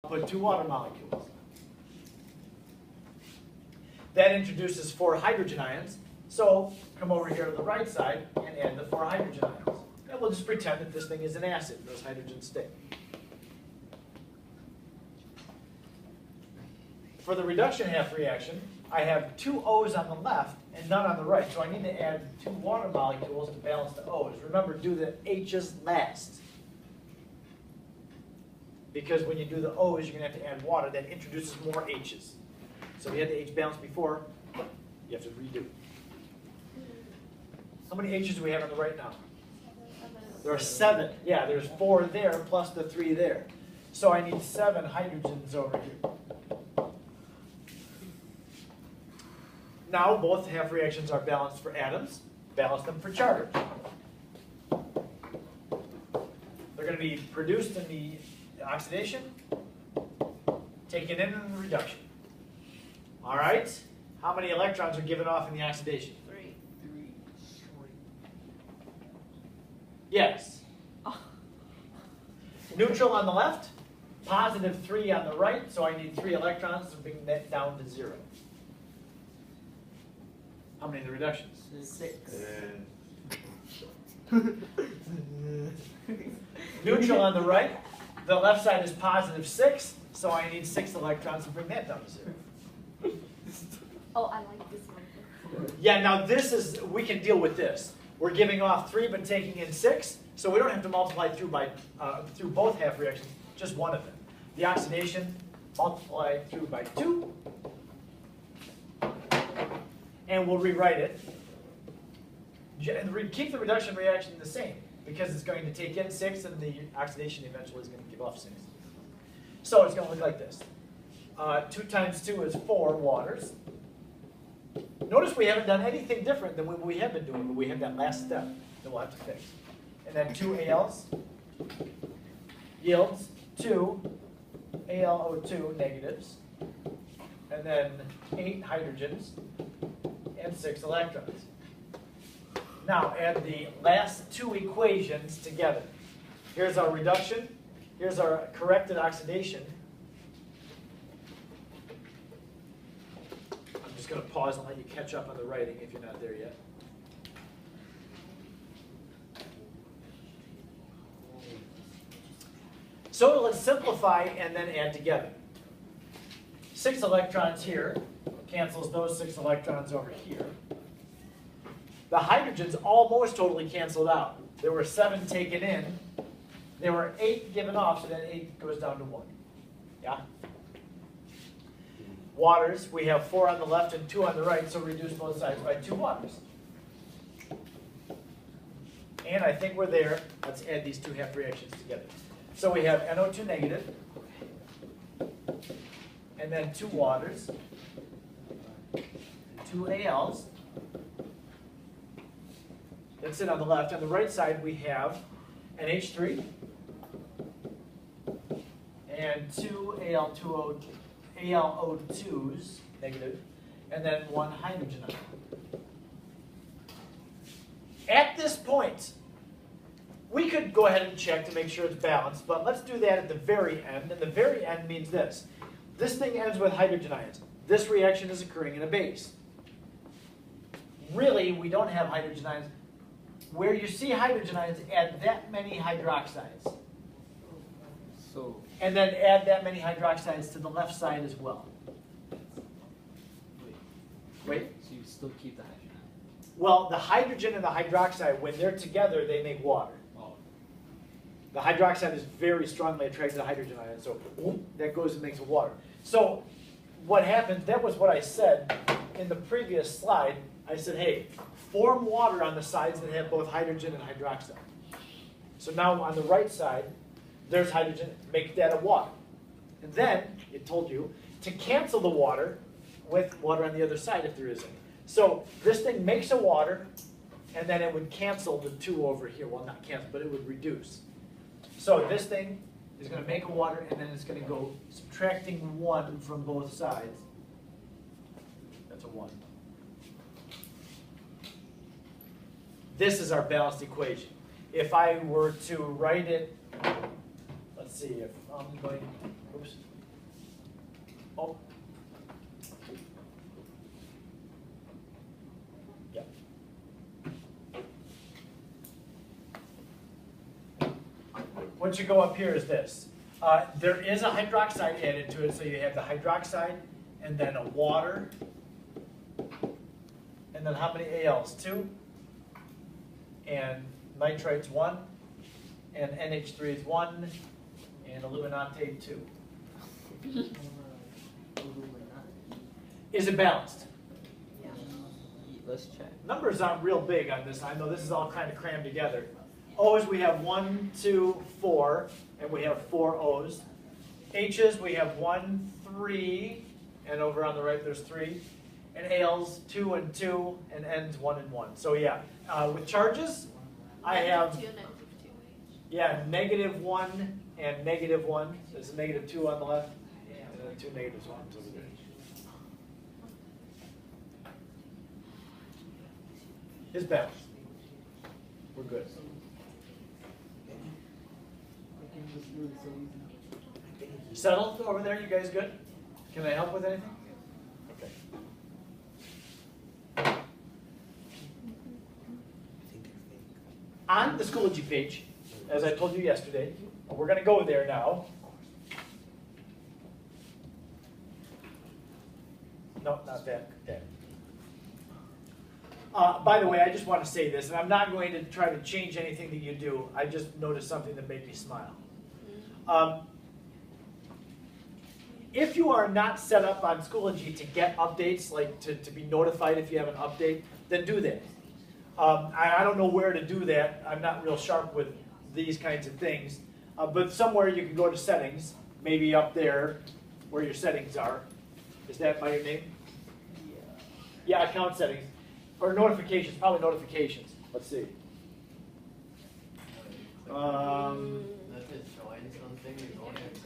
put 2 water molecules. That introduces 4 hydrogen ions. So come over here to the right side and add the 4 hydrogen ions. And we'll just pretend that this thing is an acid. Those hydrogens stay. For the reduction half reaction, I have 2 O's on the left and none on the right. So I need to add 2 water molecules to balance the O's. Remember, do the H's last. Because when you do the O's, you're going to have to add water. That introduces more H's. So we had the H balanced before. You have to redo. How many H's do we have on the right now? There are 7. Yeah, there's 4 there plus the 3 there. So I need 7 hydrogens over here. Now both half reactions are balanced for atoms. Balance them for charge. They're going to be produced in the oxidation, taken in the reduction. All right? How many electrons are given off in the oxidation? 3. Yes. Neutral on the left, positive 3 on the right, so I need 3 electrons to bring that down to 0. How many in the reductions? 6. Neutral on the right, the left side is positive 6, so I need 6 electrons to bring that down to 0. Oh, I like this one. Yeah, now this is, we can deal with this. We're giving off 3 but taking in 6, so we don't have to multiply through both half reactions, just one of them. The oxidation, multiply through by 2, and we'll rewrite it. And keep the reduction reaction the same, because it's going to take in 6 and the oxidation eventually is going to give off 6. So it's going to look like this. 2 times 2 is 4 waters. Notice we haven't done anything different than what we have been doing, but we have that last step that we'll have to fix. And then 2 ALs yields 2 AlO2 negatives, and then 8 hydrogens and 6 electrons. Now add the last 2 equations together. Here's our reduction. Here's our corrected oxidation. I'm just going to pause and let you catch up on the writing if you're not there yet. So let's simplify and then add together. 6 electrons here cancels those 6 electrons over here. The hydrogens almost totally canceled out. There were 7 taken in. There were 8 given off, so then 8 goes down to 1. Yeah? Waters, we have 4 on the left and 2 on the right, so reduce both sides by 2 waters. And I think we're there. Let's add these 2 half reactions together. So we have NO2 negative, and then 2 waters, 2 ALs. That's it on the left. On the right side, we have an H3 and 2 AlO2s, negative, and then 1 hydrogen atom. At this point, we could go ahead and check to make sure it's balanced, but let's do that at the very end. And the very end means this. This thing ends with hydrogen ions. This reaction is occurring in a base. Really, we don't have hydrogen ions. Where you see hydrogen ions, add that many hydroxides. And then add that many hydroxides to the left side as well. Wait. So you still keep the hydrogen ion? Well, the hydrogen and the hydroxide, when they're together, they make water. Oh. The hydroxide is very strongly attracted to hydrogen ions, so that goes and makes water. So what happens, that was what I said in the previous slide. I said, hey, form water on the sides that have both hydrogen and hydroxide. So now on the right side, there's hydrogen, make that a water. And then, it told you, to cancel the water with water on the other side if there is any. So this thing makes a water, and then it would cancel the 2 over here. Well, not cancel, but it would reduce. So this thing is going to make a water, and then it's going to go subtracting 1 from both sides. That's a 1. This is our balanced equation. If I were to write it, let's see, if I'm going, oops, Oh. Yeah. What you go up here is this. There is a hydroxide added to it, so you have the hydroxide and then a water. And then how many ALs? 2. And nitrites 1. And NH3 is 1. And aluminate 2. Is it balanced? Let's check. Numbers aren't real big on this. I know this is all kind of crammed together. O's, we have 1, 2, 4, and we have 4 O's. H's, we have 1, 3, and over on the right there's 3. And Al's, 2 and 2, and N's 1 and 1. So yeah, with charges, I have, -2, -2. yeah, -1 and -1. There's a -2 on the left, and then 2 negatives on over there. It's balanced. We're good. Settled over there? You guys good? Can I help with anything? Okay. On the Schoology page, as I told you yesterday, we're going to go there now. No, not that. Okay. By the way, I just want to say this, and I'm not going to try to change anything that you do. I just noticed something that made me smile. If you are not set up on Schoology to get updates, like to be notified if you have an update, then do that. I don't know where to do that. I'm not real sharp with these kinds of things. But somewhere you can go to settings, maybe up there where your settings are. Is that by your name? Yeah, account settings. Or notifications, probably notifications. Let's see.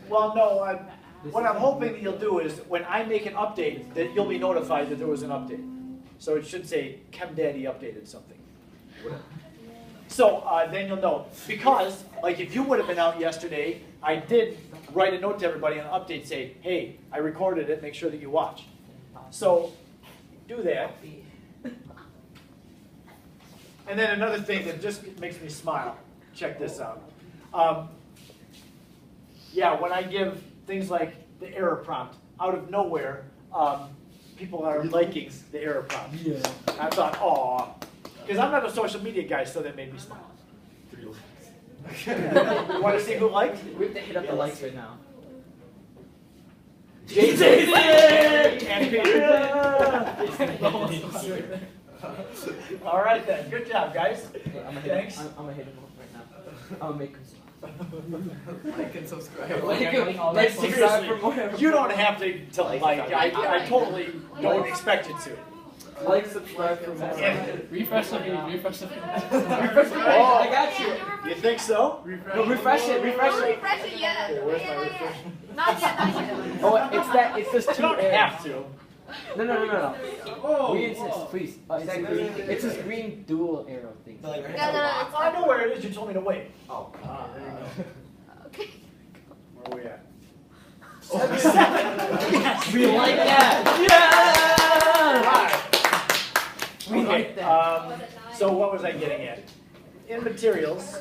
Well, no, what I'm hoping that you'll do is when I make an update, that you'll be notified that there was an update. So it should say, ChemDaddy updated something. So then you'll know. Because, like if you would have been out yesterday, I did write a note to everybody on the update say, hey, I recorded it, make sure that you watch. So do that. And then another thing that just makes me smile, check this out. Yeah, when I give things like the error prompt, out of nowhere, people are liking the error prompt. Yeah. I thought, aw. Because I'm not a social media guy, so that made me smile. You want to see who liked? We have to hit up the likes right now. Jason! And Peter. All right then, good job, guys. Thanks. I'm gonna hit him right now. I'm gonna make him smile. Like and subscribe. Like, subscribe for more. You don't have to like. I totally don't expect you to. Like, subscribe for more. Refresh the page, refresh the page. Oh, I got you. You think so? No, refresh it, refresh it. Refresh it yet. Okay, where's my refresh? Not yet, not yet. Oh, it's this You two don't arrows. have to. No. We insist, please. It's that green. It's this green dual arrow thing. No, I know where it is. You told me to wait. Oh, there you go. Okay. Where are we at? Yes, we like that. Yeah. We like that. So what was I getting at? In materials.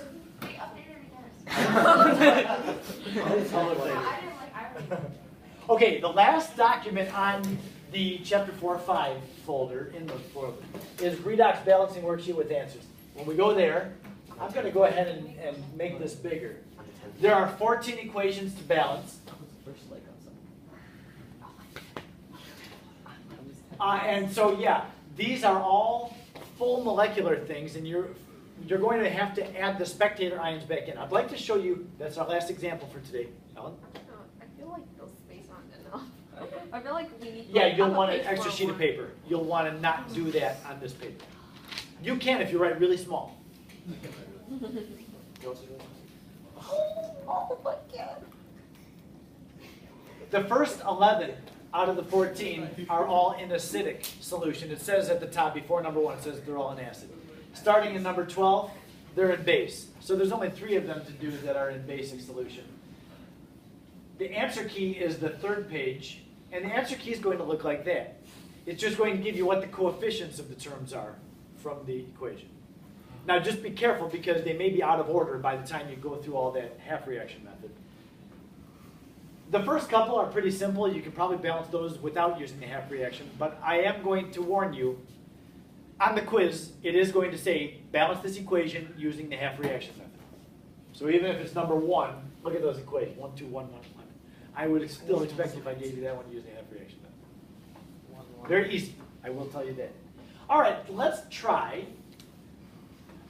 Okay, the last document on the Chapter 4-5 folder in the folder is Redox Balancing Worksheet with Answers. When we go there, I'm going to go ahead and make this bigger. There are 14 equations to balance. And so, yeah, these are all full molecular things, and you're going to have to add the spectator ions back in. I'd like to show you, that's our last example for today. Ellen? I feel like those space aren't enough. I feel like we need. Yeah, you'll like, want an page extra more sheet of paper. You'll want to not do that on this paper. You can if you write really small. Oh my god. The first 11 out of the 14 are all in acidic solution. It says at the top before number 1, it says they're all in acid. Starting in number 12, they're in base. So there's only 3 of them to do that are in basic solution. The answer key is the 3rd page, And the answer key is going to look like that. It's just going to give you what the coefficients of the terms are from the equation. Now just be careful because they may be out of order by the time you go through all that half reaction method. The first couple are pretty simple. You can probably balance those without using the half reaction, but I am going to warn you, on the quiz, it is going to say balance this equation using the half reaction method. So even if it's number 1, look at those equations, 1, 2, 1, 1, 1. I would still expect if I gave you that one using the half reaction method. Very easy, I will tell you that. All right, let's try.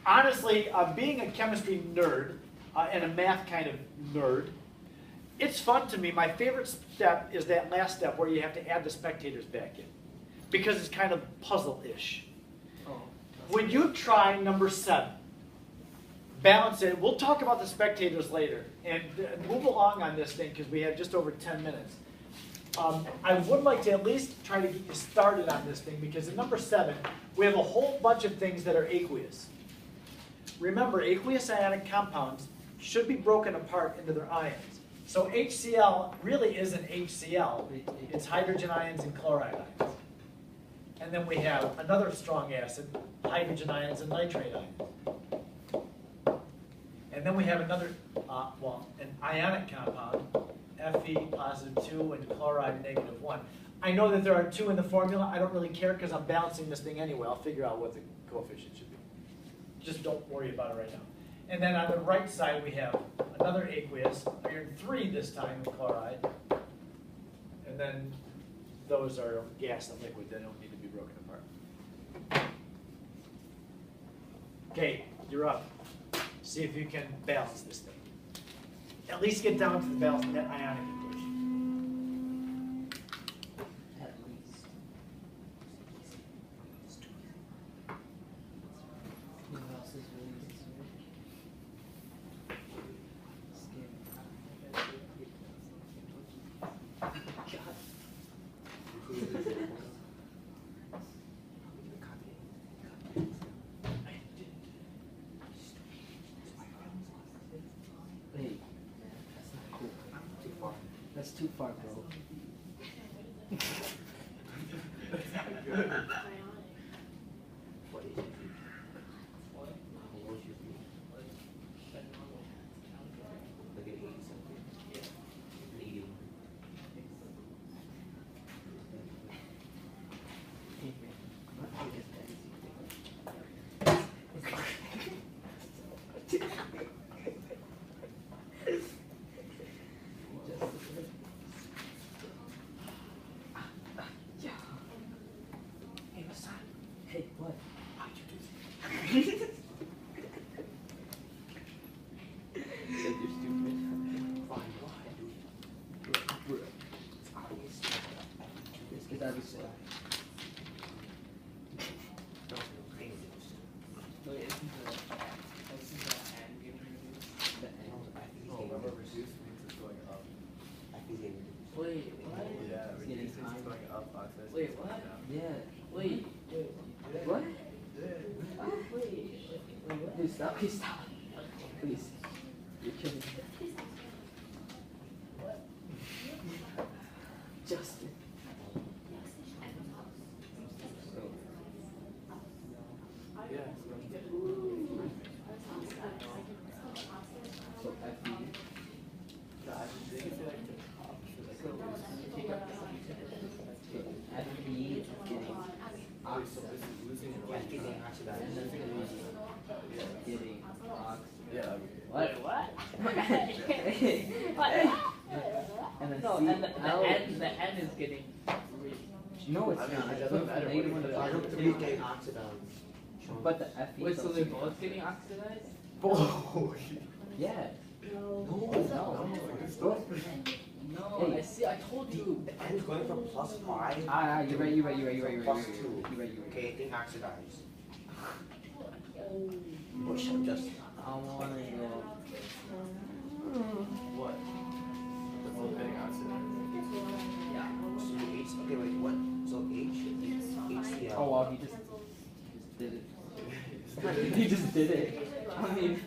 Honestly, being a chemistry nerd and a math kind of nerd, it's fun to me. My favorite step is that last step where you have to add the spectators back in because it's kind of puzzle-ish. Would you try number 7? Balance it. We'll talk about the spectators later and move along on this thing because we have just over 10 minutes. I would like to at least try to get you started on this thing because in number 7, we have a whole bunch of things that are aqueous. Remember, aqueous ionic compounds should be broken apart into their ions. So HCl really isn't HCl. It's hydrogen ions and chloride ions. And then we have another strong acid, hydrogen ions and nitrate ions. And then we have another, an ionic compound, Fe positive 2 and chloride negative 1. I know that there are 2 in the formula. I don't really care because I'm balancing this thing anyway. I'll figure out what the coefficient should be. Just don't worry about it right now. And then on the right side we have another aqueous, iron 3 this time with chloride. And then those are gas and liquid. They don't need to be broken apart. Okay, you're up. See if you can balance this thing. At least get down to the balance of that ionic equation. At least. What else is really easy? Wait, that's not cool. Too far. That's too far, bro. Hey, what? How'd you do that? Said you're stupid. Fine, why? It's obvious. It's obvious. Wait, isn't the and getting reduced? The end. Oh, remember reduced means it's going up. Wait, what? Yeah, It's reduced getting means it's higher. going up, oxidized Wait, means what? going down. Yeah. Wait. What? Wait. Dude, stop. Please stop. Please. You're killing me. Justin. Yeah. So Fe. No, I think it's like the opposite. Like, So take up the Fe is getting Wait, so this is losing your life. getting oxidized. Getting oxidized. Yeah. What? What? And then No, C, and the L. N is getting No, it's I mean, not. it It's doesn't not matter what negative you one put to it positive on. three. getting oxidized. But the Fe. Wait, so they're both getting oxidized? Oh, Yeah. No, No. Both. No, Hey. I see, I told you. The end's going from plus 5 You're right. You're right. plus 2. You're right. Okay, getting oxidized. Push up just. I wanna go. what? They're both getting oxidized. Yeah. So H, okay, wait, what? So HCl. Oh wow, he just did it. He just did it. I mean.